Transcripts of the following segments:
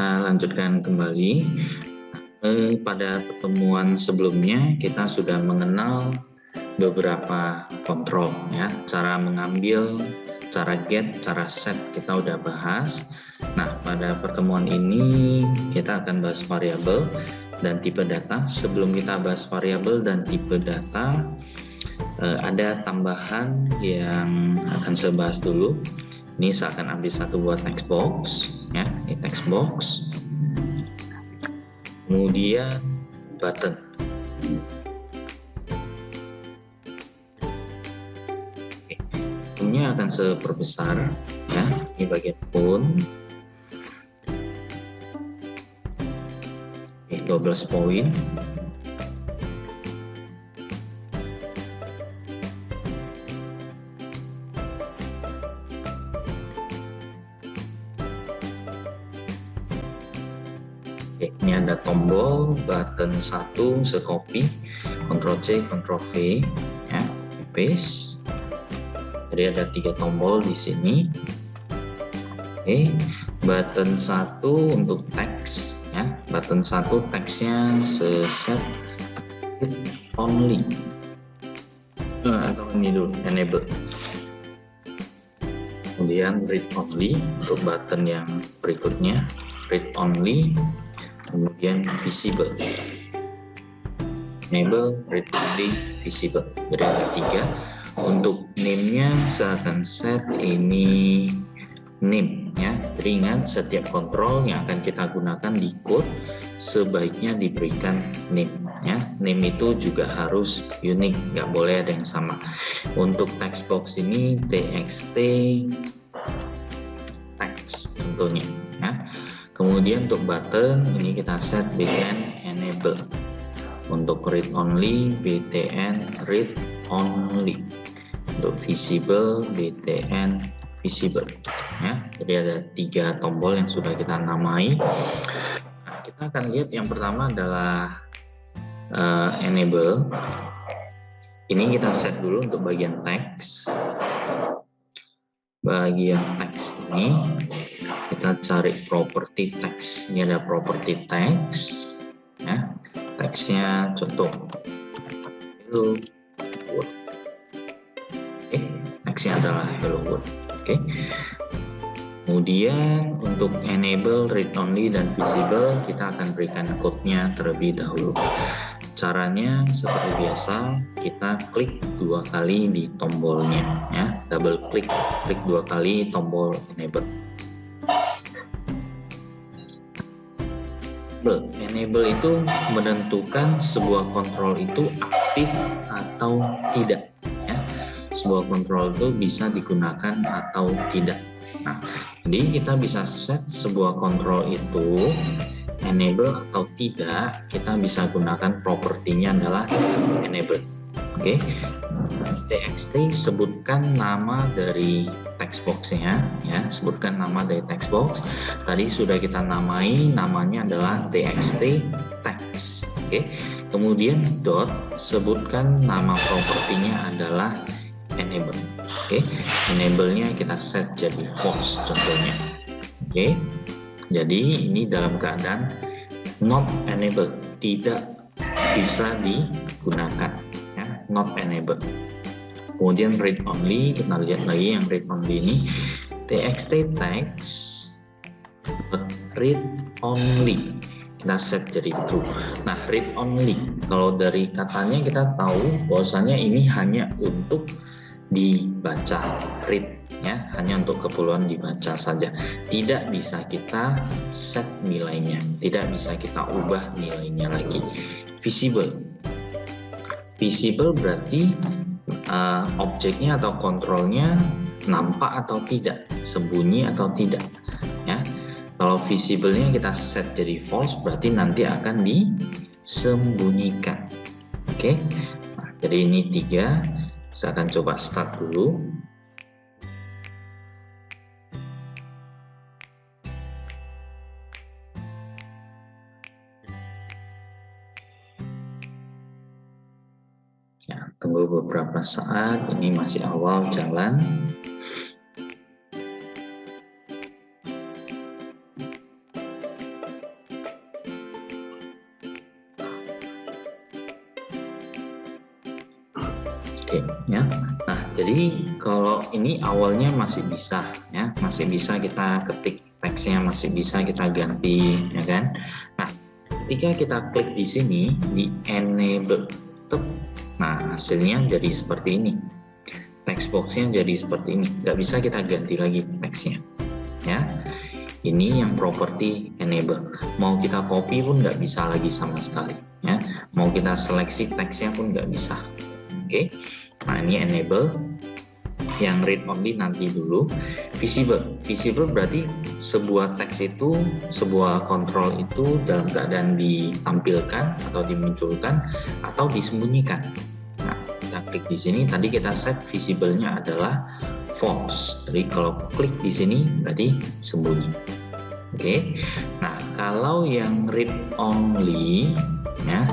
Kita lanjutkan kembali. Pada pertemuan sebelumnya kita sudah mengenal beberapa kontrol ya, cara mengambil, cara get, cara set kita udah bahas. Nah, pada pertemuan ini kita akan bahas variabel dan tipe data. Sebelum kita bahas variabel dan tipe data, ada tambahan yang akan saya bahas dulu. Ini saya akan ambil satu buat text box ya, ini text box. Kemudian button. Ini akan saya perbesar ya, ini bagian font. 12 poin. Oke, ini ada tombol button 1, saya copy, Ctrl C, Ctrl V, ya, paste. Jadi ada 3 tombol di sini. Oke, button 1 untuk teks, ya, button 1 teksnya set only, atau ini dulu enable. Kemudian read only untuk button yang berikutnya, read only. Kemudian visible, enable, read only, visible. Jadi ada 3. Untuk name-nya saya akan set ini name ya. Jadi ingat, setiap kontrol yang akan kita gunakan di code sebaiknya diberikan name ya. Name itu juga harus unik, nggak boleh ada yang sama. Untuk text box ini txt text tentunya ya. Kemudian untuk button ini kita set btn enable. Untuk read only btn read only. Untuk visible btn visible ya. Jadi ada 3 tombol yang sudah kita namai. Nah, kita akan lihat yang pertama adalah enable. Ini kita set dulu untuk bagian teks. Bagian teks ini kita cari property text. Ini ada property text ya. Teksnya contoh hello world. Oke, teksnya adalah hello world. Oke. Kemudian untuk enable, read only dan visible kita akan berikan code-nya terlebih dahulu. Caranya seperti biasa, kita klik 2 kali di tombolnya ya, double klik 2 kali tombol enable. Enable itu menentukan sebuah kontrol itu aktif atau tidak ya. Sebuah kontrol itu bisa digunakan atau tidak. Nah, jadi kita bisa set sebuah kontrol itu enable atau tidak, kita bisa gunakan propertinya adalah enable. Oke, txt sebutkan nama dari text box-nya ya, sebutkan nama dari text box. Tadi sudah kita namai, namanya adalah txt text. Oke, kemudian dot sebutkan nama propertinya adalah enable. Oke, enable-nya kita set jadi false contohnya. Oke, jadi ini dalam keadaan not enable, tidak bisa digunakan ya, not enable. Kemudian read only, kita lihat lagi yang read only ini txt text read only, kita set jadi true. Nah, read only, kalau dari katanya kita tahu bahwasanya ini hanya untuk dibaca, read ya, hanya untuk keperluan dibaca saja, tidak bisa kita set nilainya, tidak bisa kita ubah nilainya lagi. Visible, visible berarti objeknya atau kontrolnya nampak atau tidak, sembunyi atau tidak ya. Kalau visible-nya kita set jadi false, berarti nanti akan disembunyikan. Oke, nah, jadi ini 3. Saya akan coba start dulu. Ya, tunggu beberapa saat, ini masih awal jalan. Oke, ya. Nah, jadi kalau ini awalnya masih bisa, ya, masih bisa kita ketik teksnya, masih bisa kita ganti, ya kan? Nah, ketika kita klik di sini di enable, nah hasilnya jadi seperti ini. Text boxnya jadi seperti ini, nggak bisa kita ganti lagi teksnya, ya. Ini yang properti enable. Mau kita copy pun nggak bisa lagi sama sekali, ya. Mau kita seleksi teksnya pun nggak bisa. Oke, nah ini enable. Yang read only nanti dulu. Visible berarti sebuah teks itu, sebuah kontrol itu dalam keadaan ditampilkan atau dimunculkan atau disembunyikan. Nah, kita klik di sini. Tadi kita set visible-nya adalah false. Jadi kalau klik di sini berarti sembunyi. Oke. Nah, kalau yang read only, ya.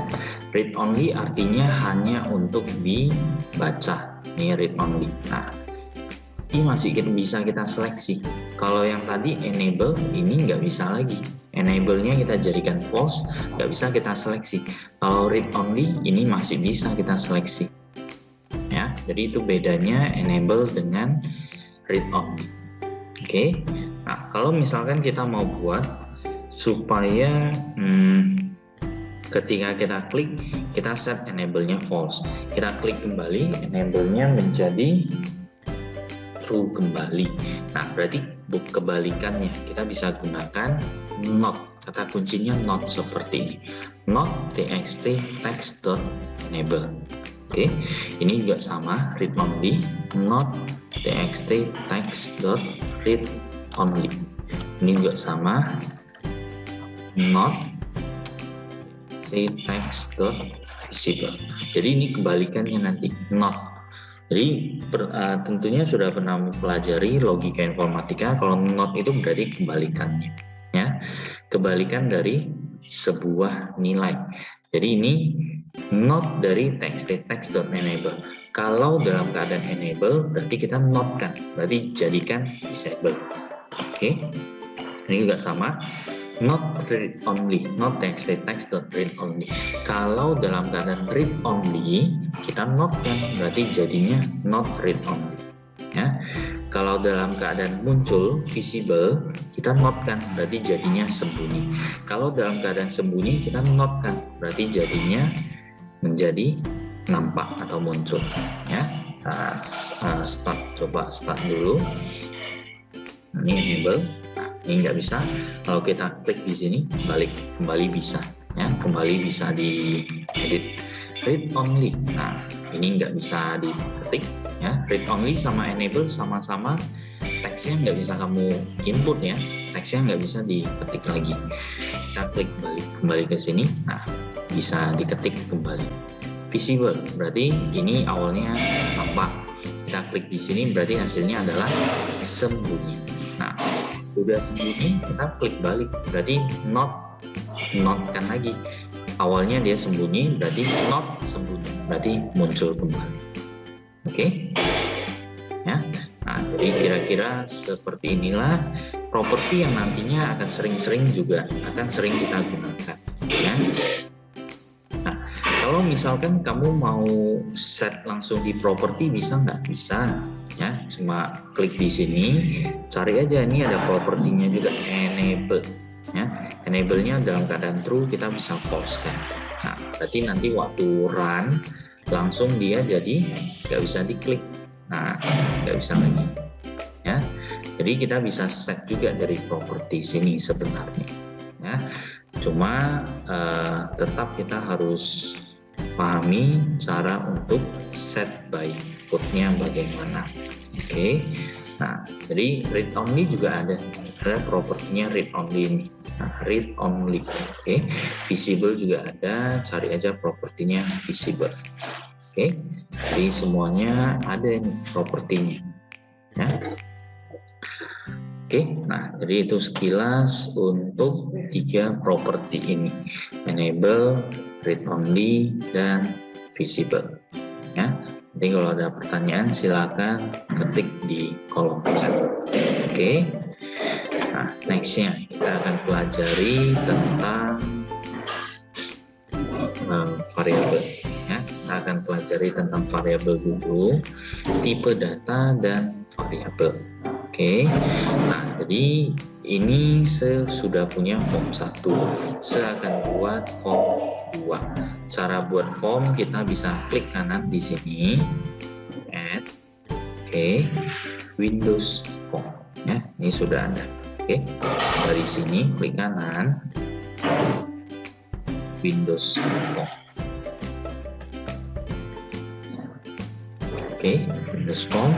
Read only artinya hanya untuk dibaca. Ini read only. Nah, ini masih bisa kita seleksi. Kalau yang tadi enable, ini nggak bisa lagi. Enable-nya kita jadikan false, nggak bisa kita seleksi. Kalau read only, ini masih bisa kita seleksi. Ya, jadi itu bedanya enable dengan read only. Oke. Nah, kalau misalkan kita mau buat supaya ketika kita klik, kita set enable-nya false. Kita klik kembali, enable-nya menjadi true kembali. Nah, berarti kebalikannya. Kita bisa gunakan not. Kata kuncinya not seperti ini. Not txt text.enable. Oke, ini juga sama, read only. Not txt text.read only. Ini juga sama, not text.visible. Jadi ini kebalikannya nanti, not. Jadi tentunya sudah pernah mempelajari logika informatika. Kalau not itu berarti kebalikannya, ya, kebalikan dari sebuah nilai. Jadi ini not dari text.enable. Kalau dalam keadaan enable berarti kita not kan, berarti jadikan disable. Oke, ini juga sama. Not read only, not text.read only. Kalau dalam keadaan read only, kita not kan, berarti jadinya not read only. Ya. Kalau dalam keadaan muncul visible, kita not kan, berarti jadinya sembunyi. Kalau dalam keadaan sembunyi, kita not kan, berarti jadinya menjadi nampak atau muncul. Ya. Start, coba start dulu. Ini enable. Ini nggak bisa. Kalau kita klik di sini, kembali bisa, ya, kembali bisa di edit. Read only, nah ini nggak bisa diketik, ya. Read only sama enable sama-sama teksnya nggak bisa kamu input, ya, teksnya nggak bisa diketik lagi. Kita klik kembali ke sini, nah bisa diketik kembali. Visible berarti ini awalnya nampak. Kita klik di sini berarti hasilnya adalah sembunyi. Nah, udah sembunyi, kita klik balik, berarti not kan lagi. Awalnya dia sembunyi, berarti not sembunyi, berarti muncul kembali. Oke, ya. Nah, jadi kira-kira seperti inilah properti yang nantinya akan sering kita gunakan, ya. Nah, kalau misalkan kamu mau set langsung di properti, bisa nggak? Bisa. Ya, cuma klik di sini, cari aja, ini ada propertinya juga, enable, ya. Enable-nya dalam keadaan true, kita bisa false kan. Nah, berarti nanti waktu run langsung dia jadi nggak bisa diklik. Nah, nggak bisa lagi, ya. Jadi kita bisa set juga dari properti sini sebenarnya, ya. Cuma tetap kita harus pahami cara untuk set by code-nya bagaimana. Oke. Nah, jadi read only juga ada propertinya read only ini. Nah, read only. Oke. Visible juga ada, cari aja propertinya visible. Oke. Jadi semuanya ada ini propertinya. Ya. Oke. Nah, jadi itu sekilas untuk 3 properti ini. Enable, read only, dan visible. Ya. Jadi kalau ada pertanyaan silakan ketik di kolom chat. Oke. Nah, nextnya kita akan pelajari tentang variabel. Ya, kita kita akan pelajari tentang variabel dulu, tipe data dan variabel. Oke. Nah, jadi ini saya sudah punya form 1. Saya akan buat form 2. Cara buat form kita bisa klik kanan di sini, add, oke, Windows Form. Ya, ini sudah ada. Oke, dari sini klik kanan, Windows Form. Oke, Windows Form.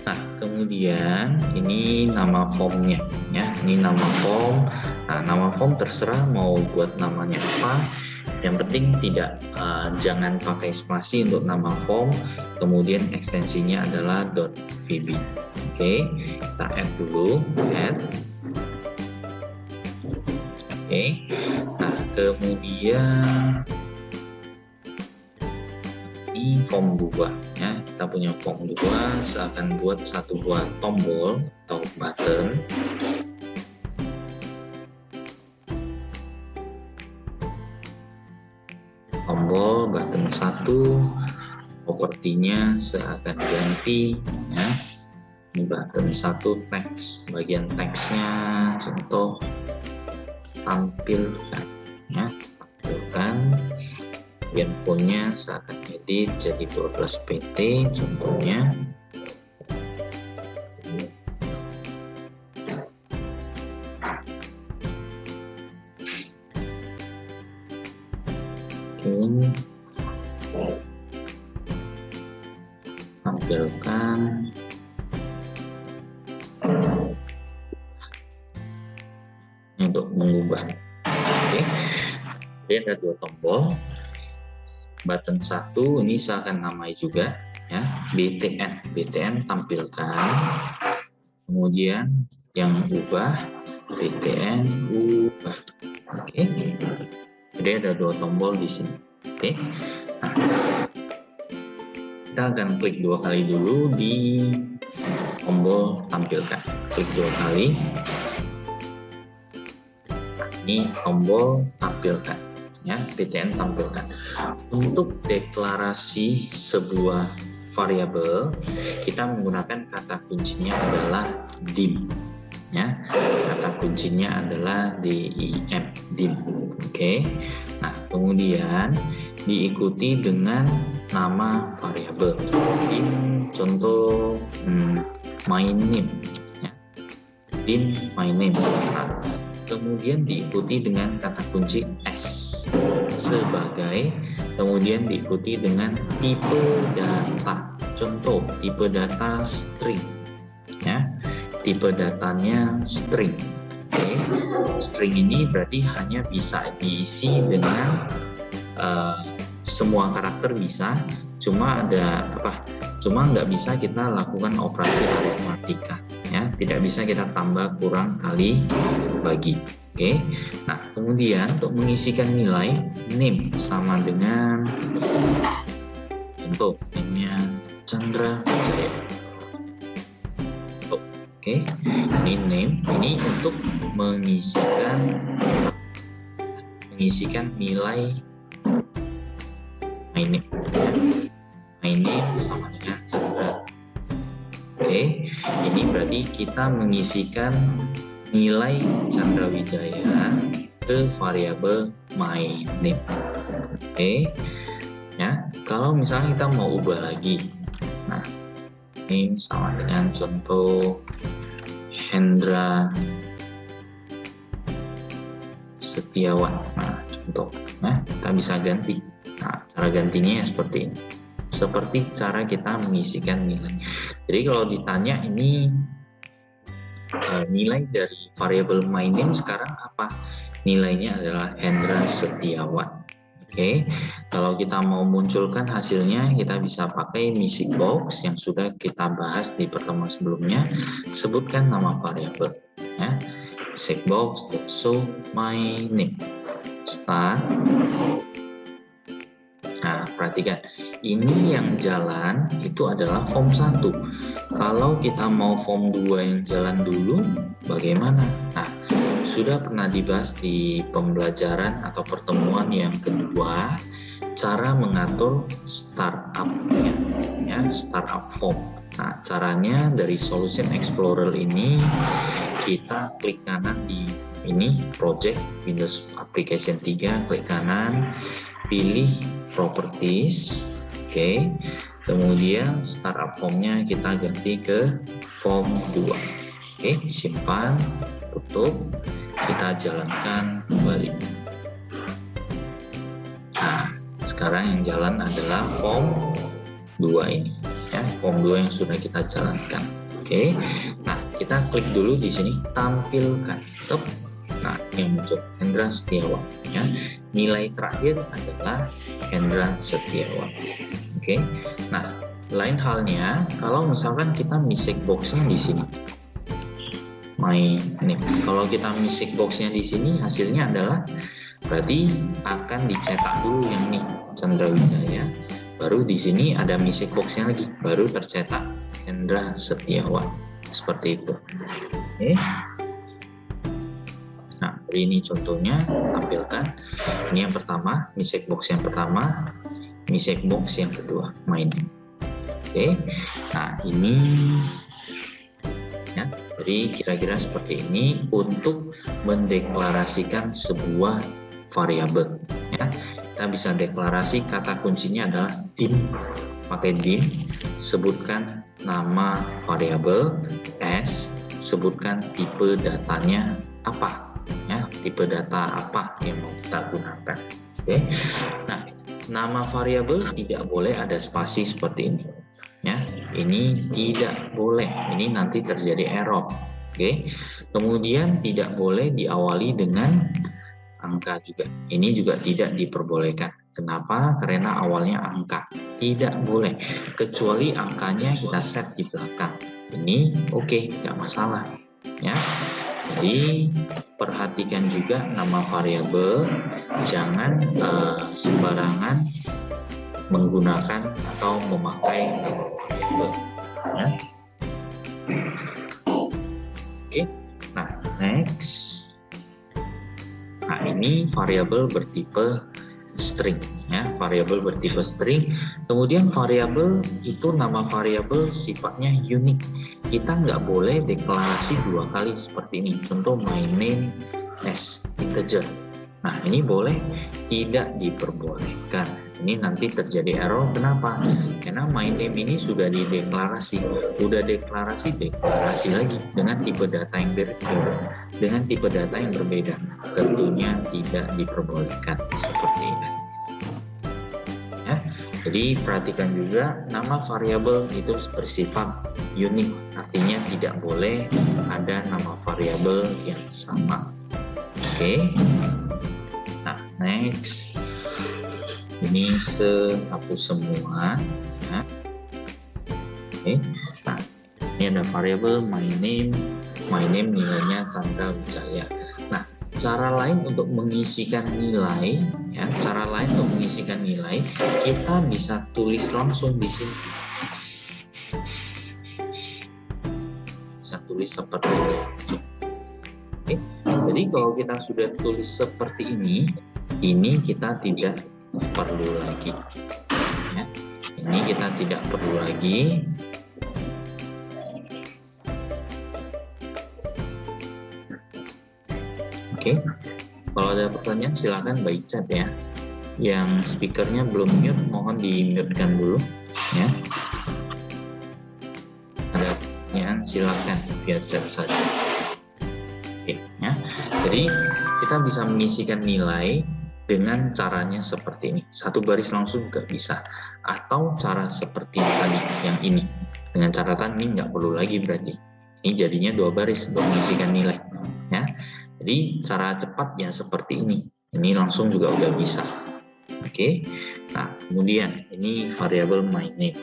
Nah, kemudian ini nama formnya, ya. Ini nama form. Nah, nama form terserah mau buat namanya apa. Yang penting jangan pakai spasi untuk nama form. Kemudian ekstensinya adalah .vb. Oke, kita add dulu, add. Oke, nah kemudian ini form 2 ya, kita punya form 2. Saya akan buat satu buah tombol atau button. Tombol button 1, propertinya saya akan ganti ya. Ini button 1 teks, bagian teksnya contoh tampilkan ya, tampilkan. Bagian fontnya saya akan edit jadi 12 pt contohnya. Tampilkan untuk mengubah. Oke, jadi ada 2 tombol. Button 1 ini saya akan namai juga ya, BTN tampilkan. Kemudian yang ubah BTN ubah. Oke, jadi ada 2 tombol di sini. Oke, nah, kita akan klik 2 kali dulu di tombol tampilkan. Klik 2 kali. Ini tombol tampilkan ya, BTN tampilkan. Untuk deklarasi sebuah variabel kita menggunakan kata kuncinya adalah dim ya, kata kuncinya adalah dim. Oke, nah kemudian diikuti dengan nama variabel. Dim contoh my name ya, dim my name. Nah, kemudian diikuti dengan kata kunci S sebagai, kemudian diikuti dengan tipe data. Contoh tipe data string ya, tipe datanya string. Oke, string ini berarti hanya bisa diisi dengan semua karakter bisa, cuma ada cuma nggak bisa kita lakukan operasi aritmatika ya, tidak bisa kita tambah, kurang, kali, bagi. Oke, nah kemudian untuk mengisikan nilai name sama dengan contoh name-nya Chandra Wijaya. Oke, ini name, ini untuk mengisikan nilai my name ya. My name sama dengan Chandra. Oke, ini berarti kita mengisikan nilai Chandra Wijaya ke variabel my name. Oke ya, kalau misalnya kita mau ubah lagi, nah name sama dengan contoh Hendra Setiawan. Nah contoh, nah kita bisa ganti. Nah cara gantinya seperti ini, seperti cara kita mengisikan nilai. Jadi kalau ditanya ini nilai dari variabel my name sekarang apa? Nilainya adalah Hendra Setiawan. Oke, kalau kita mau munculkan hasilnya, kita bisa pakai music box yang sudah kita bahas di pertemuan sebelumnya. Sebutkan nama variabel ya, music box show my name start. Nah perhatikan, ini yang jalan itu adalah form 1. Kalau kita mau form 2 yang jalan dulu, bagaimana? Nah, sudah pernah dibahas di pembelajaran atau pertemuan yang kedua, cara mengatur startup ya, startup form. Nah, caranya dari Solution Explorer ini kita klik kanan di ini project Windows Application 3, klik kanan, pilih properties, oke. Kemudian startup formnya kita ganti ke form 2. Oke, simpan, tutup, kita jalankan kembali. Nah, sekarang yang jalan adalah form 2 ini ya, form 2 yang sudah kita jalankan. Oke. Nah, kita klik dulu di sini tampilkan. Stop. Nah, yang muncul Hendra Setiawan ya. Nilai terakhir adalah Hendra Setiawan. Oke. Nah, lain halnya kalau misalkan kita music box-nya di sini. Kalau kita music box-nya di sini hasilnya adalah berarti akan dicetak dulu yang nih Chandra Wijaya, baru di sini ada music box-nya lagi, baru tercetak Hendra Setiawan, seperti itu. Oke. Nah, ini contohnya tampilkan. Ini yang pertama, music box yang pertama, music box yang kedua, mainin. Oke. Nah, ini ya, jadi kira-kira seperti ini untuk mendeklarasikan sebuah variabel ya. Kita bisa deklarasi, kata kuncinya adalah dim, pakai dim, sebutkan nama variabel s, sebutkan tipe datanya apa ya, tipe data apa yang mau kita gunakan. Oke. Nah, nama variabel tidak boleh ada spasi seperti ini ya, ini tidak boleh, ini nanti terjadi error. Oke. Kemudian tidak boleh diawali dengan angka juga, ini juga tidak diperbolehkan. Kenapa? Karena awalnya angka, tidak boleh, kecuali angkanya kita set di belakang. Ini oke, nggak masalah ya. Jadi perhatikan juga nama variabel, jangan sembarangan menggunakan atau memakai nama variabel ya. Oke. Nah, next. Nah, ini variabel bertipe string ya, variabel bertipe string. Kemudian variabel itu nama variabel sifatnya unik. Kita nggak boleh deklarasi dua kali seperti ini. Contoh my name as integer. Nah, ini boleh, tidak diperbolehkan. Ini nanti terjadi error. Kenapa? Karena my name ini sudah dideklarasi. Udah deklarasi lagi dengan tipe data yang berbeda. Dengan tipe data yang berbeda. Tentunya tidak diperbolehkan seperti ini. Ya, jadi perhatikan juga nama variabel itu bersifat unik. Artinya tidak boleh ada nama variabel yang sama. Oke. Nah, next. Ini hapus semua ya. Oke. Nah, ini ada variabel my name nilainya Chandra Wijaya. Nah, cara lain untuk mengisikan nilai ya, kita bisa tulis langsung di sini. Bisa tulis seperti ini. Oke. Jadi kalau kita sudah tulis seperti ini kita tidak perlu lagi ya. Ini kita tidak perlu lagi. Oke. Kalau ada pertanyaan silakan by chat ya. Yang speakernya belum mute mohon di-mute-kan dulu ya. Ada pertanyaan silakan via chat saja. Oke ya. Jadi kita bisa mengisikan nilai dengan caranya seperti ini. Satu baris langsung juga bisa. Atau cara seperti tadi yang ini. Dengan catatan ini nggak perlu lagi berarti. Ini jadinya dua baris untuk mengisikan nilai. Ya. Jadi cara cepat ya seperti ini. Ini langsung juga udah bisa. Oke. Nah, kemudian ini variabel my name.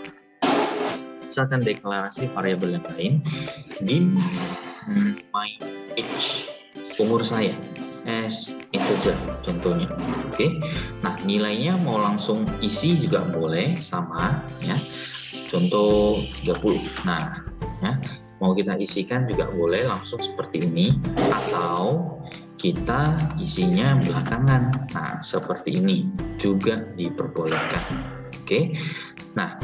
Misalkan deklarasi variabel yang lain di my age, umur saya as integer contohnya. Oke. Nah, nilainya mau langsung isi juga boleh sama ya. Contoh 30. Nah, ya, mau kita isikan juga boleh langsung seperti ini, atau kita isinya belakangan. Nah, seperti ini juga diperbolehkan. Oke. Nah,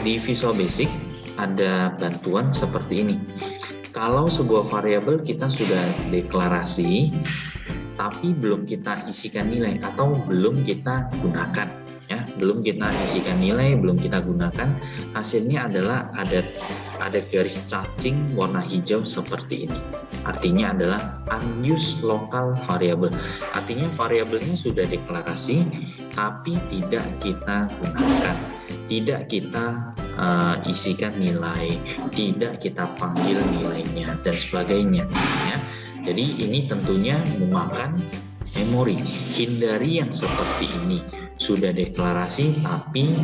di Visual Basic ada bantuan seperti ini. Kalau sebuah variabel kita sudah deklarasi, tapi belum kita isikan nilai atau belum kita gunakan, ya, belum kita isikan nilai, belum kita gunakan, hasilnya adalah ada garis cacing warna hijau seperti ini. Artinya adalah unused local variable. Artinya variabelnya sudah deklarasi, tapi tidak kita gunakan, tidak kita isikan nilai, tidak kita panggil nilainya dan sebagainya. Ya. Jadi ini tentunya memakan memori. Hindari yang seperti ini. Sudah deklarasi tapi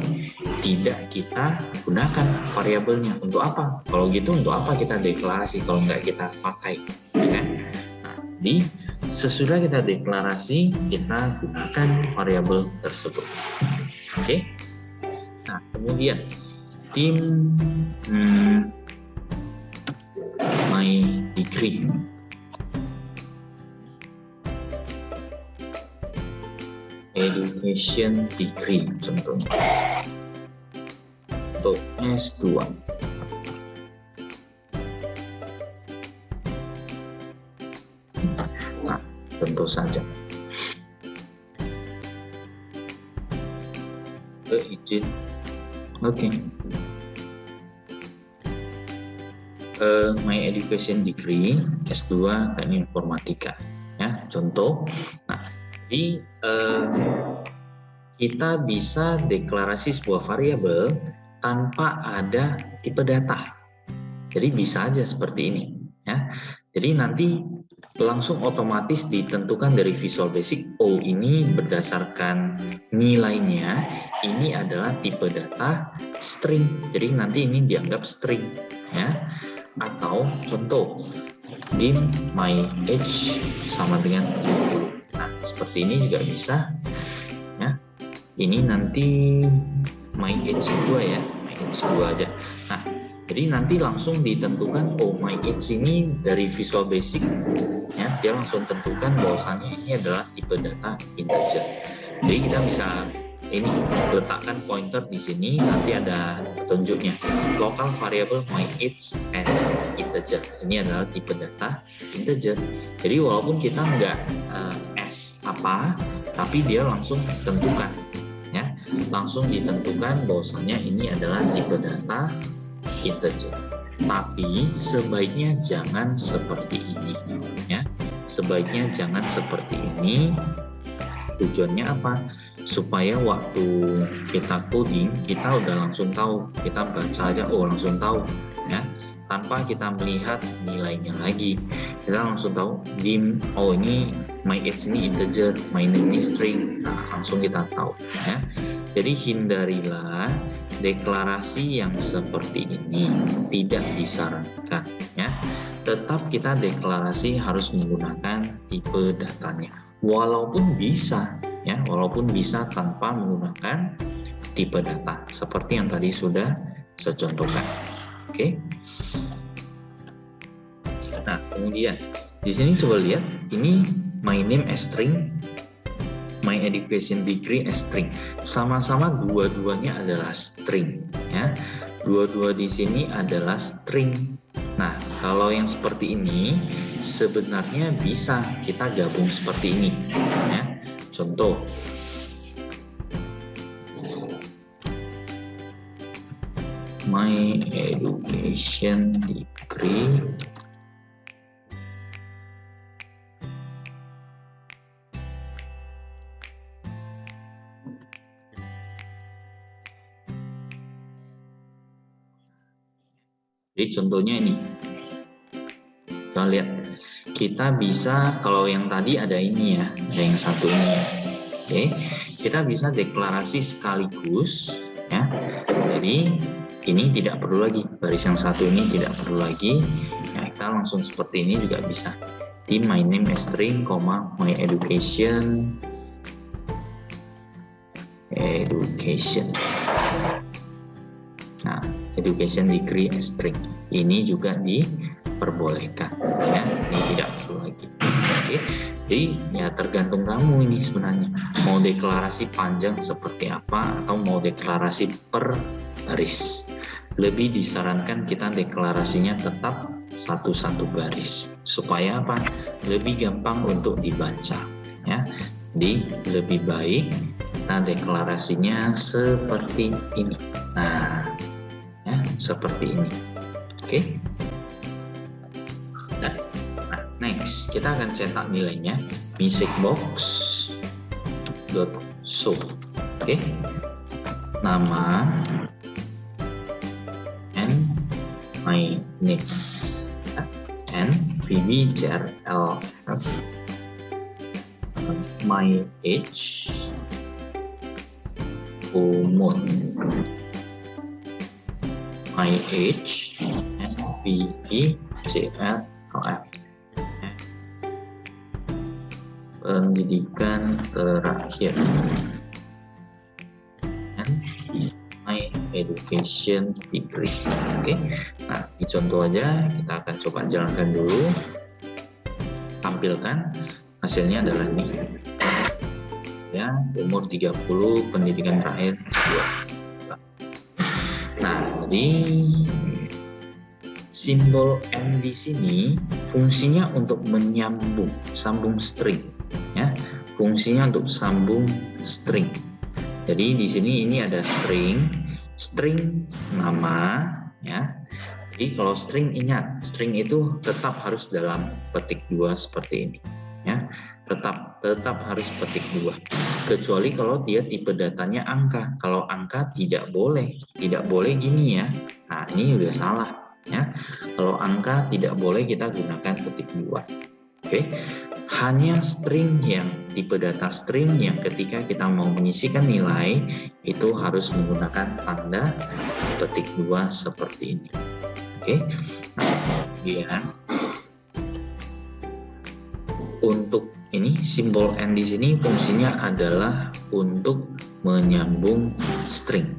tidak kita gunakan variabelnya. Untuk apa? Kalau gitu untuk apa kita deklarasi kalau nggak kita pakai, ya kan? Nah, jadi sesudah kita deklarasi kita gunakan variabel tersebut. Oke. Nah, kemudian tim my degree. Education degree contohnya untuk S2. Nah, tentu saja izin. Oke. My education degree S2 teknik informatika, ya, contoh. Nah, jadi kita bisa deklarasi sebuah variabel tanpa ada tipe data. Jadi bisa aja seperti ini, ya. Jadi nanti langsung otomatis ditentukan dari Visual Basic. Oh, ini berdasarkan nilainya, ini adalah tipe data string. Jadi nanti ini dianggap string, ya. Atau contoh dim my age sama dengan 30. Nah, seperti ini juga bisa, ya. Ini nanti my age 2, ya, my age 2 aja. Nah, jadi nanti langsung ditentukan, oh, my age ini dari Visual Basic, ya, dia langsung tentukan bahwasannya ini adalah tipe data integer. Jadi kita bisa ini letakkan pointer di sini, nanti ada petunjuknya local variable my age as integer. Ini adalah tipe data integer. Jadi walaupun kita nggak as apa, tapi dia langsung tentukan, ya, langsung ditentukan bahwasanya ini adalah tipe data integer. Tapi sebaiknya jangan seperti ini, ya, sebaiknya jangan seperti ini. Tujuannya apa? Supaya waktu kita coding kita udah langsung tahu, kita baca aja, oh, langsung tahu, ya, tanpa kita melihat nilainya lagi. Kita langsung tahu dim, oh, ini my age ini integer, my name ini string. Nah, langsung kita tahu, ya. Jadi hindarilah deklarasi yang seperti ini, tidak disarankan, ya. Tetap kita deklarasi harus menggunakan tipe datanya, walaupun bisa, ya, walaupun bisa tanpa menggunakan tipe data seperti yang tadi sudah saya contohkan. Oke. Nah, kemudian di sini coba lihat, ini my name as string, my education degree as string. Sama-sama dua-duanya adalah string, ya. Dua-dua di sini adalah string. Nah, kalau yang seperti ini sebenarnya bisa kita gabung seperti ini, ya. Contoh, my education degree jadi contohnya ini, kita lihat, kita bisa, kalau yang tadi ada ini, ya, ada yang satu ini, ya. Oke, kita bisa deklarasi sekaligus, ya. Jadi ini tidak perlu lagi, baris yang satu ini tidak perlu lagi, ya, kita langsung seperti ini juga bisa. Di my name as string, my education. Nah, education degree as string ini juga diperbolehkan, ya, ini tidak perlu lagi. Oke, jadi ya tergantung kamu ini sebenarnya mau deklarasi panjang seperti apa atau mau deklarasi per baris. Lebih disarankan kita deklarasinya tetap satu-satu baris supaya apa? Lebih gampang untuk dibaca ya. Jadi lebih baik kita deklarasinya seperti ini. Nah, ya seperti ini. Oke. Nah, next kita akan cetak nilainya musicbox.show. Oke. Nama and my name and VBCRLF, my age, umur, my age, and VBCRLF, pendidikan terakhir, and my education degree. Oke, nah di contoh aja kita akan coba jalankan dulu. Tampilkan hasilnya adalah ini ya, umur 30, pendidikan terakhir 2. Nah, jadi simbol M di sini fungsinya untuk menyambung, sambung string ya, fungsinya untuk sambung string. Jadi di sini ini ada string nama ya. Jadi kalau string, ingat, string itu tetap harus dalam petik 2 seperti ini ya. Tetap harus petik 2. Kecuali kalau dia tipe datanya angka. Kalau angka tidak boleh gini ya. Nah, ini udah salah ya. Kalau angka tidak boleh kita gunakan petik 2. Oke. Hanya string yang tipe data string yang ketika kita mau mengisikan nilai itu harus menggunakan tanda petik 2 seperti ini. Oke. Kemudian untuk ini simbol N di sini fungsinya adalah untuk menyambung string.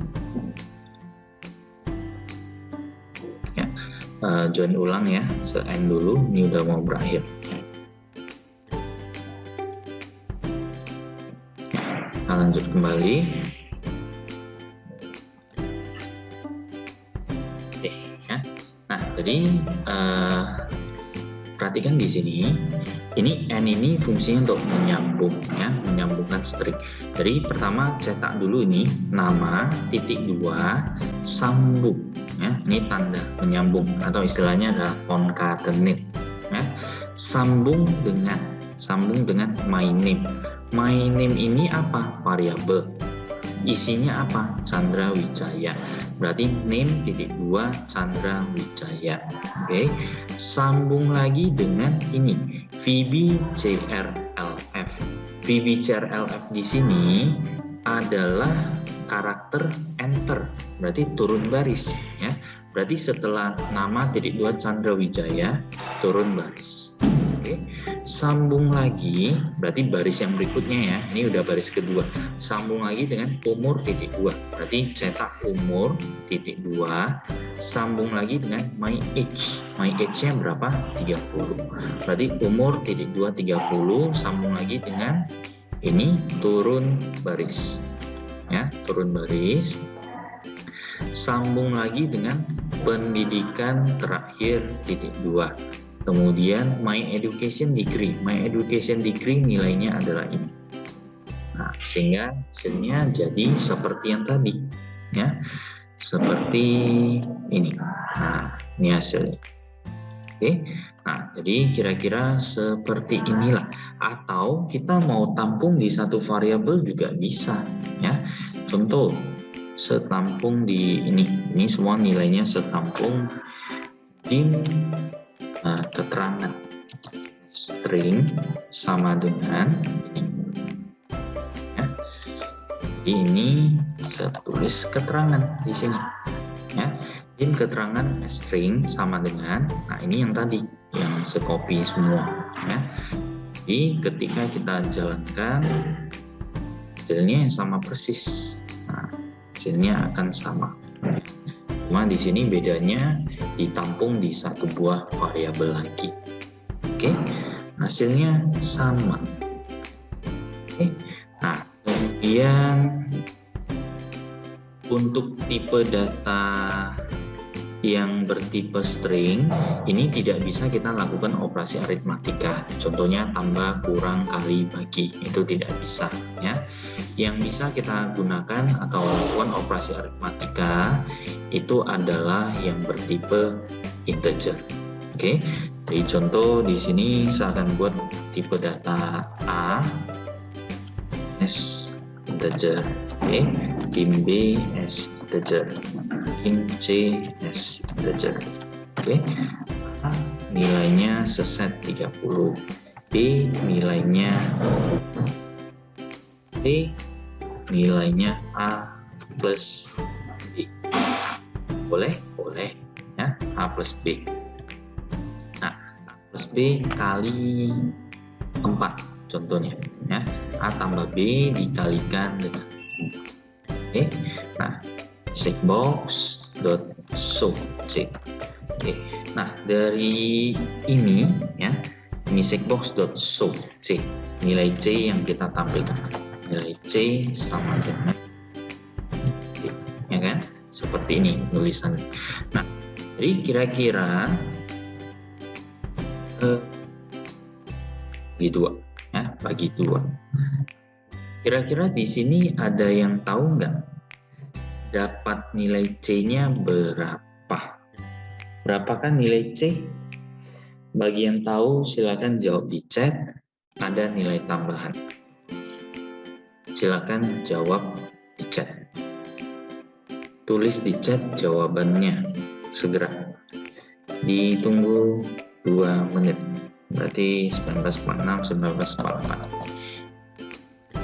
Ya, join ulang ya, se-N dulu, ini udah mau berakhir. Nah, lanjut kembali. Oke, ya. Nah, jadi perhatikan di sini. Ini N ini fungsinya untuk menyambung ya, menyambungkan string. Jadi pertama cetak dulu ini nama titik 2 sambung ya. Ini tanda menyambung atau istilahnya adalah concatenate ya. Sambung dengan my name. My name ini apa? Variabel. Isinya apa? Chandra Wijaya. Berarti name titik 2 Chandra Wijaya. Oke. Sambung lagi dengan ini VBCRLF. VBCRLF di sini adalah karakter enter. Berarti turun baris ya. Berarti setelah nama titik 2 Chandra Wijaya turun baris. Oke. Sambung lagi, berarti baris yang berikutnya ya, ini udah baris kedua. Sambung lagi dengan umur titik 2, berarti cetak umur titik 2, sambung lagi dengan my age. My age-nya berapa? 30. Berarti umur titik 2 30, sambung lagi dengan ini turun baris. Ya, turun baris. Sambung lagi dengan pendidikan terakhir titik 2. Kemudian my education degree. My education degree nilainya adalah ini. Nah, sehingga hasilnya jadi seperti yang tadi ya. Seperti ini. Nah, ini hasilnya. Oke. Nah, jadi kira-kira seperti inilah. Atau kita mau tampung di satu variabel juga bisa ya. Contoh setampung di ini. Ini semua nilainya setampung di keterangan string sama dengan ini ya. Jadi ini saya tulis keterangan di sini ya. In keterangan string sama dengan, nah ini yang tadi yang secopy semua ya. Jadi ketika kita jalankan hasilnya sama persis. Nah, hasilnya akan sama. Cuma di sini bedanya ditampung di satu buah variabel lagi. Oke. hasilnya sama. Oke. Nah, kemudian untuk tipe data yang bertipe string ini tidak bisa kita lakukan operasi aritmatika. Contohnya tambah, kurang, kali, bagi, itu tidak bisa ya. Yang bisa kita gunakan atau lakukan operasi aritmatika itu adalah yang bertipe integer. Oke. Jadi contoh di sini saya akan buat tipe data A S integer, oke. Tim B S integer, tim C S integer, oke. A nilainya seset 30, B nilainya C nilainya A plus B. Boleh ya, A plus B. Nah, A plus B kali 4 contohnya ya. A tambah B dikalikan dengan 4. Oke. Nah, checkbox.show C. Oke. Nah, dari ini ya, ini checkbox.show C. Nilai C yang kita tampilkan. Nilai C sama dengan C, ya kan? Seperti ini tulisannya. Nah, jadi kira-kira bagi 2 ya, bagi 2. Kira-kira di sini ada yang tahu nggak dapat nilai C-nya berapa? Berapakah nilai C? Bagi yang tahu silakan jawab di chat. Ada nilai tambahan. Silakan jawab di chat. Tulis di chat jawabannya segera. Ditunggu 2 menit. Berarti 1946, 1944.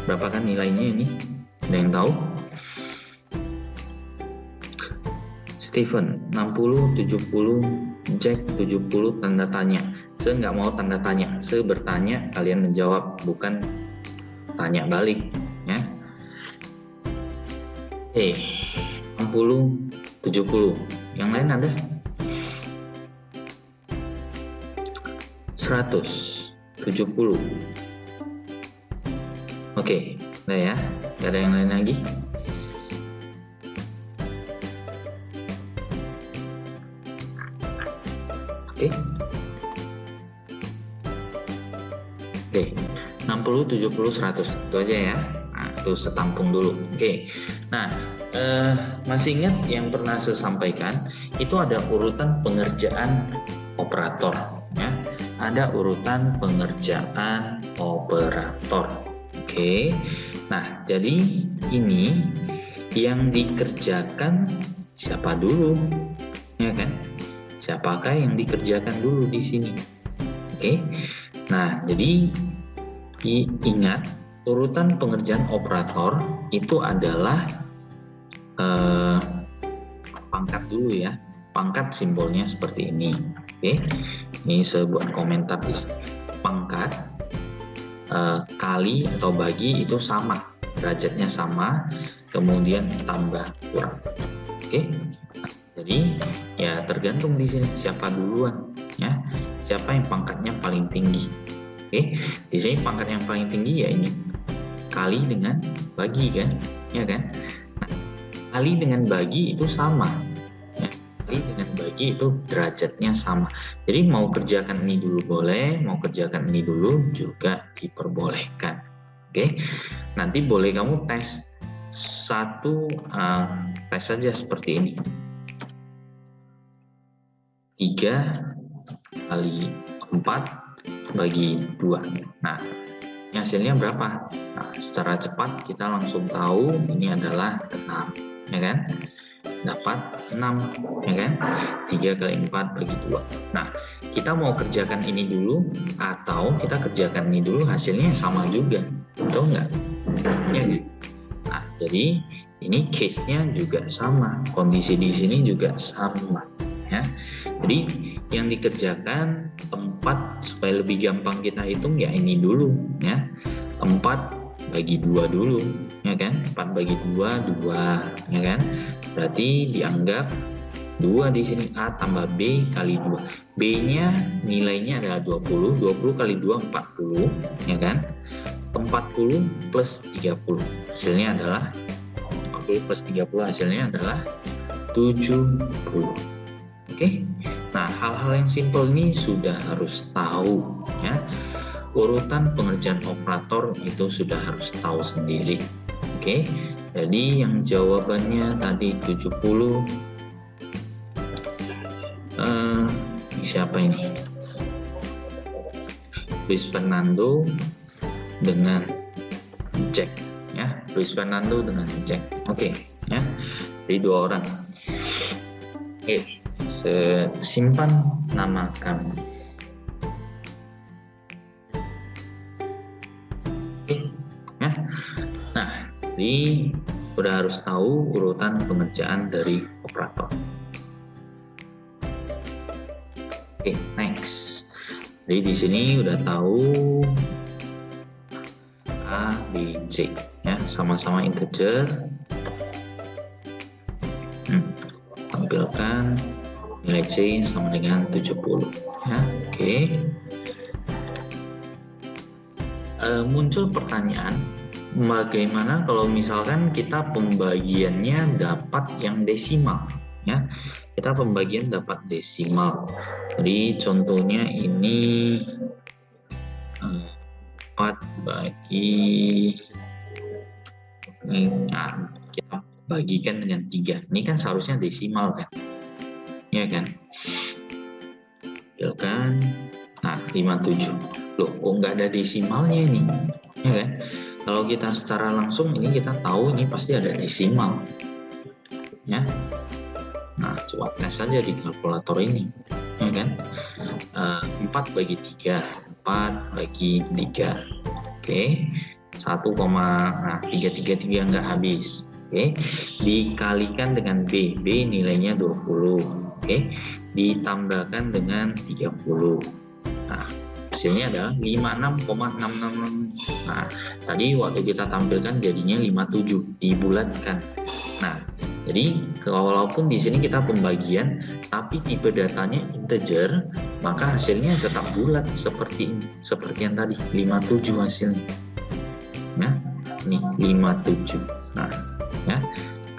Berapakah nilainya ini? Ada yang tahu? Steven 60, 70, Jack 70 tanda tanya. Saya nggak mau tanda tanya. Saya bertanya, kalian menjawab, bukan tanya balik ya. 60, 70. Yang lain ada? 100, 70. Oke, udah ya. Gak ada yang lain lagi. Oke. 60, 70, 100. Itu aja ya. Nah, itu setampung dulu. Oke. Nah, masih ingat yang pernah saya sampaikan, itu ada urutan pengerjaan operator ya. Ada urutan pengerjaan operator. Oke. Nah, jadi ini yang dikerjakan siapa dulu? Ya kan? Siapakah yang dikerjakan dulu di sini? Oke. Nah, jadi ingat urutan pengerjaan operator itu adalah pangkat dulu ya. Pangkat simbolnya seperti ini. Oke. Ini saya buat komentar di sini. Pangkat kali atau bagi itu sama, derajatnya sama, kemudian tambah kurang. Oke. Jadi ya tergantung di sini siapa duluan ya, siapa yang pangkatnya paling tinggi. Oke, di sini pangkat yang paling tinggi ya ini kali dengan bagi kan, ya kan? Nah, kali dengan bagi itu sama, ya. Kali dengan bagi itu derajatnya sama. Jadi mau kerjakan ini dulu boleh, mau kerjakan ini dulu juga diperbolehkan. Oke, nanti boleh kamu tes satu tes saja seperti ini. 3 kali 4 bagi 2. Nah, ini hasilnya berapa? Nah, secara cepat kita langsung tahu ini adalah 6, ya kan? Dapat 6, ya kan? 3 kali 4 bagi 2. Nah, kita mau kerjakan ini dulu atau kita kerjakan ini dulu, hasilnya sama juga, betul nggak? Ya kan? Nah, jadi ini case-nya juga sama, kondisi di sini juga sama, ya. Jadi yang dikerjakan 4 supaya lebih gampang kita hitung ya ini dulu ya. 4 bagi 2 dulu ya kan. 4 bagi 2 2 ya kan. Berarti dianggap 2 di sini, A tambah B kali 2. B-nya nilainya adalah 20, 20 kali 2 40, ya kan? 40 plus 30. Hasilnya adalah 40 plus 30, hasilnya adalah 70. Oke. Nah, hal-hal yang simpel ini sudah harus tahu ya. Urutan pengerjaan operator itu sudah harus tahu sendiri. Oke. Jadi yang jawabannya tadi 70. Siapa ini? Luis Fernando dengan Jack ya. Luis Fernando dengan Jack. Oke, ya. Jadi 2 orang. Oke. Simpan nama kamu. Oke, ya. Nah, jadi udah harus tahu urutan pengerjaan dari operator. Oke, next. Jadi di sini udah tahu A, B, C ya, sama-sama integer. Tampilkan nilai C sama dengan 70 ya. Oke. Muncul pertanyaan, bagaimana kalau misalkan kita pembagiannya dapat yang desimal ya. Kita pembagian dapat desimal. Jadi contohnya ini 4 bagi nah, kita bagikan dengan 3. Ini kan seharusnya desimal kan, ya kan? Tampilkan. Nah, 57. Loh, kok nggak ada desimalnya ini, ya kan? Kalau kita secara langsung ini kita tahu ini pasti ada desimal, ya. Nah, coba tes saja di kalkulator ini, ya kan? 4 bagi 3, 4 bagi 3. Oke, 1,333 nggak habis. Oke, dikalikan dengan B, B nilainya 20. Oke, ditambahkan dengan 30. Nah, hasilnya adalah 56,666. Nah, tadi waktu kita tampilkan jadinya 57, dibulatkan. Nah, jadi walaupun di sini kita pembagian, tapi tipe datanya integer, maka hasilnya tetap bulat seperti ini, seperti yang tadi 57 hasilnya. Nah, ini 57. Nah, ya,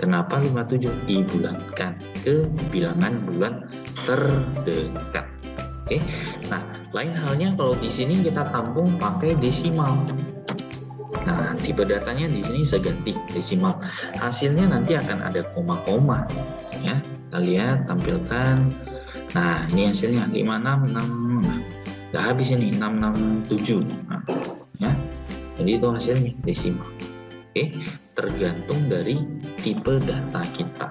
kenapa 57 dibulatkan ke bilangan bulat terdekat? Oke. Nah, lain halnya kalau di sini kita tampung pakai desimal. Nah, tipe datanya di sini seganti desimal. Hasilnya nanti akan ada koma-koma, ya. Kita lihat, tampilkan. Nah, ini hasilnya 566. Nah, nggak habis ini 667. Nah, ya. Jadi itu hasilnya desimal. Oke, tergantung dari tipe data kita,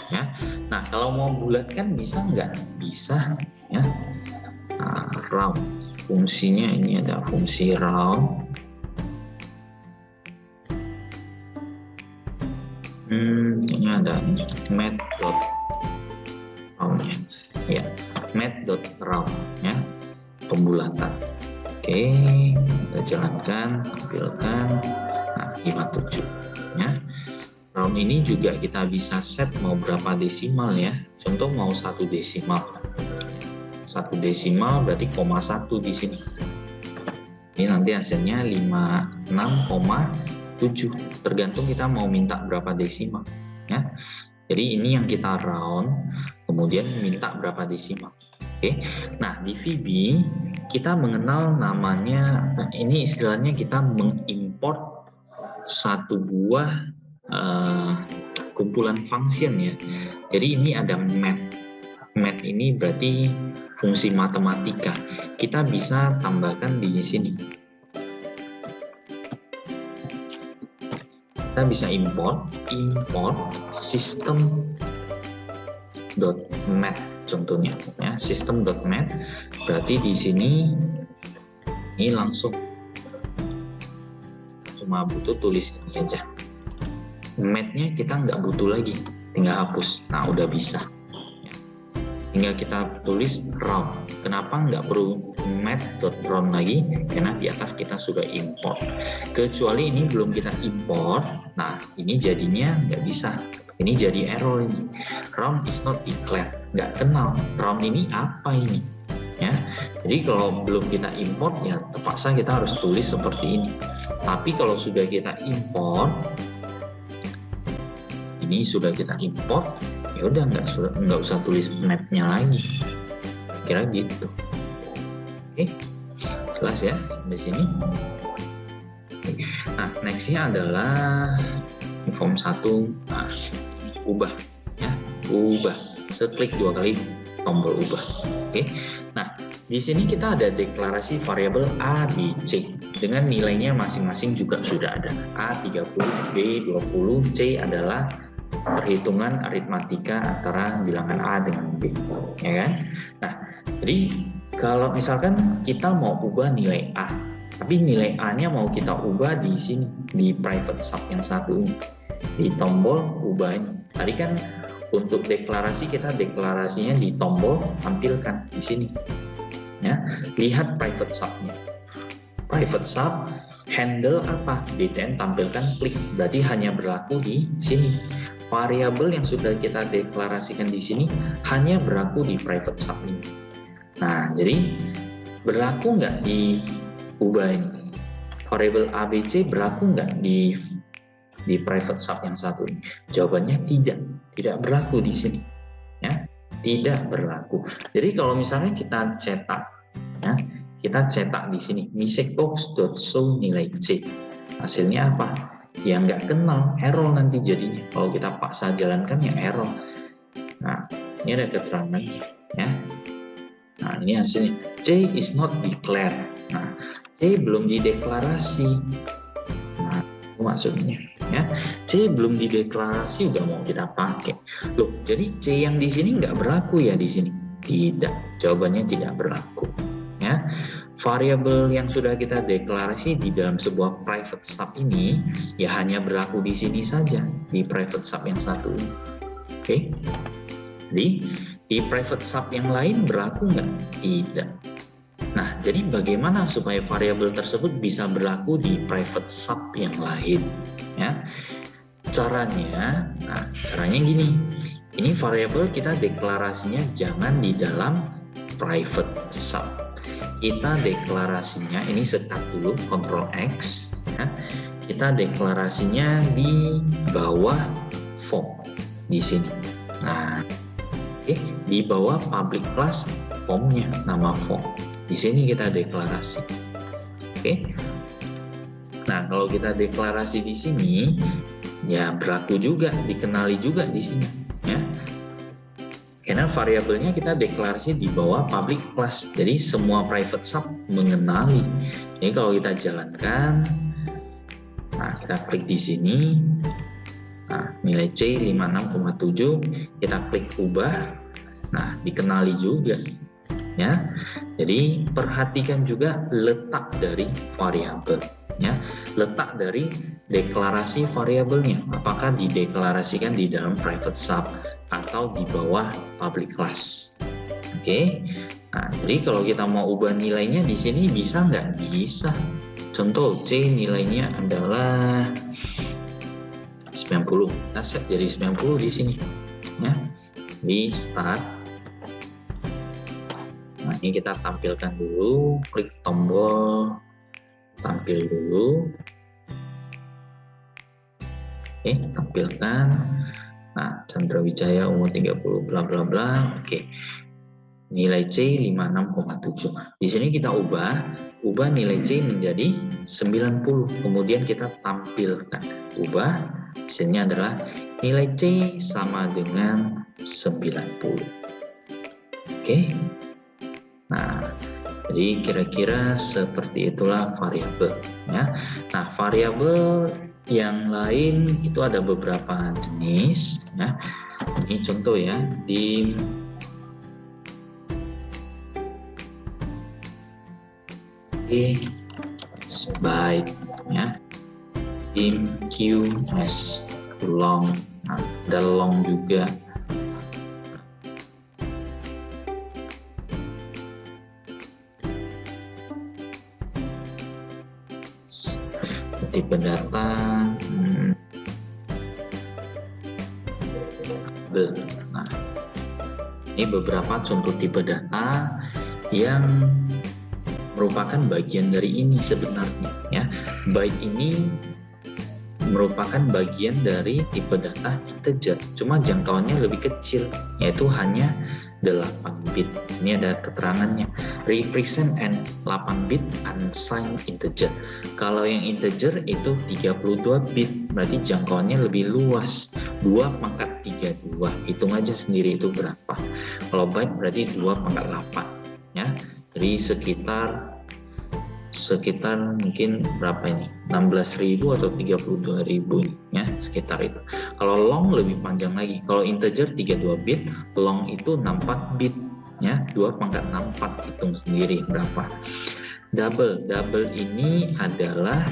ya. Nah, kalau mau bulatkan bisa nggak? Bisa, ya. Nah, round. Fungsinya ini ada fungsi round. Ini ada math.round ya, math.round ya, pembulatan. Oke, kita jalankan, tampilkan. Nah, 57 ya. Round ini juga kita bisa set mau berapa desimal ya. Contoh mau 1 desimal. 1 desimal berarti 0,1 di sini. Ini nanti hasilnya 56,7, tergantung kita mau minta berapa desimal ya. Jadi ini yang kita round, kemudian minta berapa desimal. Oke. Nah, di VB kita mengenal namanya, nah ini istilahnya kita mengimport satu buah kumpulan function ya. Jadi ini ada math. Math ini berarti fungsi matematika. Kita bisa tambahkan di sini. Kita bisa import system.math contohnya ya, system.math berarti di sini ini langsung cuma butuh tulis ini aja. Math-nya kita nggak butuh lagi, tinggal hapus. Nah, udah bisa. tinggal kita tulis round. Kenapa nggak perlu math.round lagi? Karena di atas kita sudah import. Kecuali ini belum kita import, nah ini jadinya nggak bisa. Ini jadi error ini. Round is not declared. Nggak kenal. Round ini apa ini? Ya. Jadi kalau belum kita import ya terpaksa kita harus tulis seperti ini. Tapi kalau sudah kita import, ini sudah kita import, ya udah nggak usah tulis mapnya lagi, kira gitu. Oke, jelas ya sampai sini. Nah, nextnya adalah form 1, nah, ubah ya, ubah. Seklik 2 kali tombol ubah. Oke. Nah, di sini kita ada deklarasi variabel A, B, C dengan nilainya masing-masing juga sudah ada. A 30, B 20, C adalah perhitungan aritmatika antara bilangan A dengan B, ya kan? Nah, jadi kalau misalkan kita mau ubah nilai A, tapi nilai A-nya mau kita ubah di sini, di private sub yang satu ini, di tombol ubah ini. Tadi kan untuk deklarasi kita deklarasinya di tombol tampilkan di sini, ya. Lihat private sub-nya. Private sub handle apa? DTN tampilkan klik, berarti hanya berlaku di sini. Variabel yang sudah kita deklarasikan di sini hanya berlaku di private sub ini. Nah, jadi berlaku nggak di ubah ini? Variabel ABC berlaku nggak di private sub yang satu ini? Jawabannya tidak berlaku di sini. Ya, tidak berlaku. Jadi kalau misalnya kita cetak, ya, kita cetak di sini msecbox.show nilai C, hasilnya apa? Ya nggak kenal, error nanti jadinya. Kalau kita paksa jalankan ya error. Nah, ini ada keterangannya, ya. Nah, ini hasilnya. C is not declared. Nah, C belum dideklarasi. Nah, itu maksudnya, ya. C belum dideklarasi udah mau kita pakai. Loh, jadi C yang di sini nggak berlaku ya di sini? Tidak. Jawabannya tidak berlaku, ya. Variabel yang sudah kita deklarasi di dalam sebuah private sub ini ya hanya berlaku di sini saja, di private sub yang satu ini. Oke. Jadi di private sub yang lain berlaku nggak? Tidak. Nah, jadi bagaimana supaya variabel tersebut bisa berlaku di private sub yang lain? Ya, caranya gini. Ini variabel kita deklarasinya jangan di dalam private sub. Kita deklarasinya ini sekat dulu, Ctrl X, ya. Kita deklarasinya di bawah form di sini. Nah, di bawah public class formnya, nama form. Di sini kita deklarasi. Oke. Nah, kalau kita deklarasi di sini, ya berlaku juga, dikenali juga di sini, ya. Karena variabelnya kita deklarasi di bawah public class, jadi semua private sub mengenali. Ini kalau kita jalankan, nah kita klik di sini, nah nilai C 56,7, kita klik ubah, nah dikenali juga, ya. Jadi perhatikan juga letak dari variabel, ya, letak dari deklarasi variabelnya, apakah dideklarasikan di dalam private sub atau di bawah public class. Oke. Nah, jadi kalau kita mau ubah nilainya di sini bisa nggak? Bisa. Contoh C nilainya adalah 90. Kita set jadi 90 di sini. Ya. Di start. Nah, ini kita tampilkan dulu, klik tombol tampil dulu. Oke, tampilkan. Nah, Chandra Wijaya umur 30 bla bla bla. Oke. Nilai C 56,7. Di sini kita ubah nilai C menjadi 90. Kemudian kita tampilkan. Ubah, hasilnya adalah nilai C sama dengan 90. Oke. Nah, jadi kira-kira seperti itulah variabel, ya. Nah, variabel yang lain itu ada beberapa jenis, ya. Ini contoh ya, di byte, ya, in QS long, nah, ada long juga. tipe data nah, ini beberapa contoh tipe data yang merupakan bagian dari ini sebenarnya ya. Byte ini merupakan bagian dari tipe data integer, cuma jangkauannya lebih kecil, yaitu hanya 8 bit. Ini ada keterangannya, represent an 8 bit unsigned integer. Kalau yang integer itu 32 bit, berarti jangkauannya lebih luas, 2 pangkat 32, hitung aja sendiri itu berapa. Kalau byte berarti 2 pangkat 8 ya, jadi sekitar mungkin berapa ini, 16.000 atau 32.000 ya, sekitar itu. Kalau long lebih panjang lagi, kalau integer 32 bit, long itu 64 bit ya, 2 pangkat 64, hitung sendiri berapa. Double ini adalah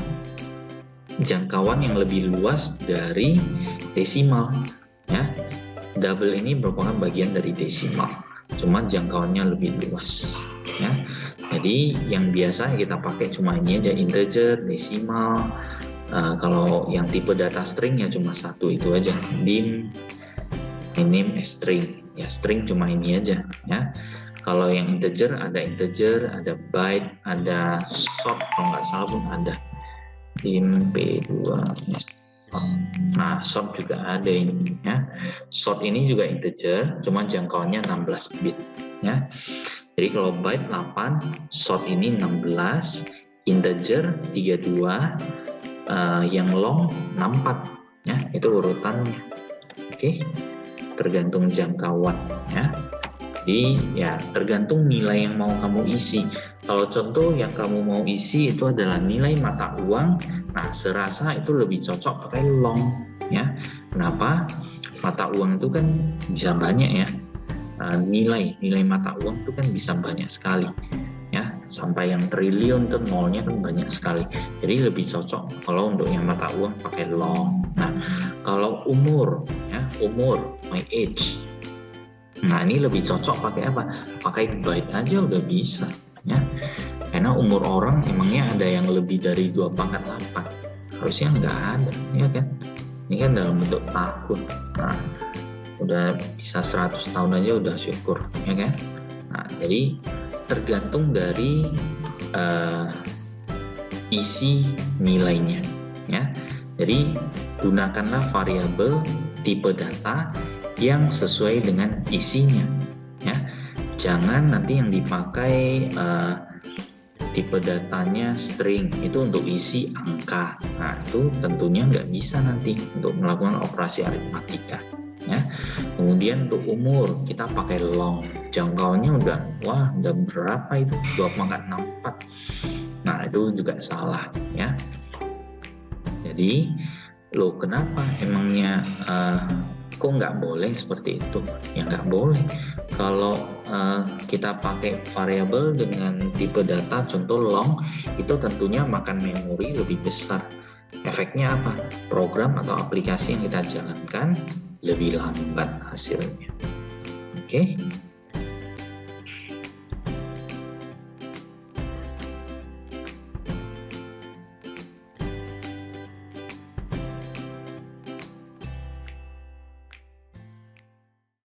jangkauan yang lebih luas dari desimal ya. Double ini merupakan bagian dari desimal, cuma jangkauannya lebih luas ya. Jadi yang biasa kita pakai cuma ini aja, integer, desimal. Kalau yang tipe data string ya cuma satu itu aja, dim, minim, string. Ya string cuma ini aja ya. Kalau yang integer, ada byte, ada short, kalau nggak salah pun ada dim p2. Nah short juga ada ini ya. Short ini juga integer, cuma jangkauannya 16 bit ya. Jadi kalau byte 8, short ini 16, integer 32, yang long 64 ya, itu urutannya. Oke, tergantung jangkauan ya. Jadi ya tergantung nilai yang mau kamu isi. Kalau contoh yang kamu mau isi itu adalah nilai mata uang, nah serasa itu lebih cocok pakai long ya. Kenapa? Mata uang itu kan bisa banyak ya. Nilai mata uang itu kan bisa banyak sekali ya, sampai yang triliun tuh nolnya kan banyak sekali. Jadi lebih cocok kalau untuk yang mata uang pakai long. Nah kalau umur ya, my age, nah ini lebih cocok pakai apa? Pakai byte aja udah bisa ya, karena umur orang emangnya ada yang lebih dari 2 pangkat 8? Harusnya nggak ada ya kan, ini kan dalam bentuk tahun. Nah udah bisa 100 tahun aja udah syukur ya kan. Nah jadi tergantung dari isi nilainya ya. Jadi gunakanlah variabel tipe data yang sesuai dengan isinya ya. Jangan nanti yang dipakai tipe datanya string itu untuk isi angka. Nah itu tentunya nggak bisa nanti untuk melakukan operasi aritmatika ya. Kemudian untuk umur kita pakai long, jangkauannya udah berapa itu, 2 pangkat 64. Nah itu juga salah ya. Jadi kenapa emangnya kok nggak boleh seperti itu? Ya nggak boleh. Kalau kita pakai variabel dengan tipe data contoh long, itu tentunya makan memori lebih besar. Efeknya apa? Program atau aplikasi yang kita jalankan lebih lambat hasilnya. Oke.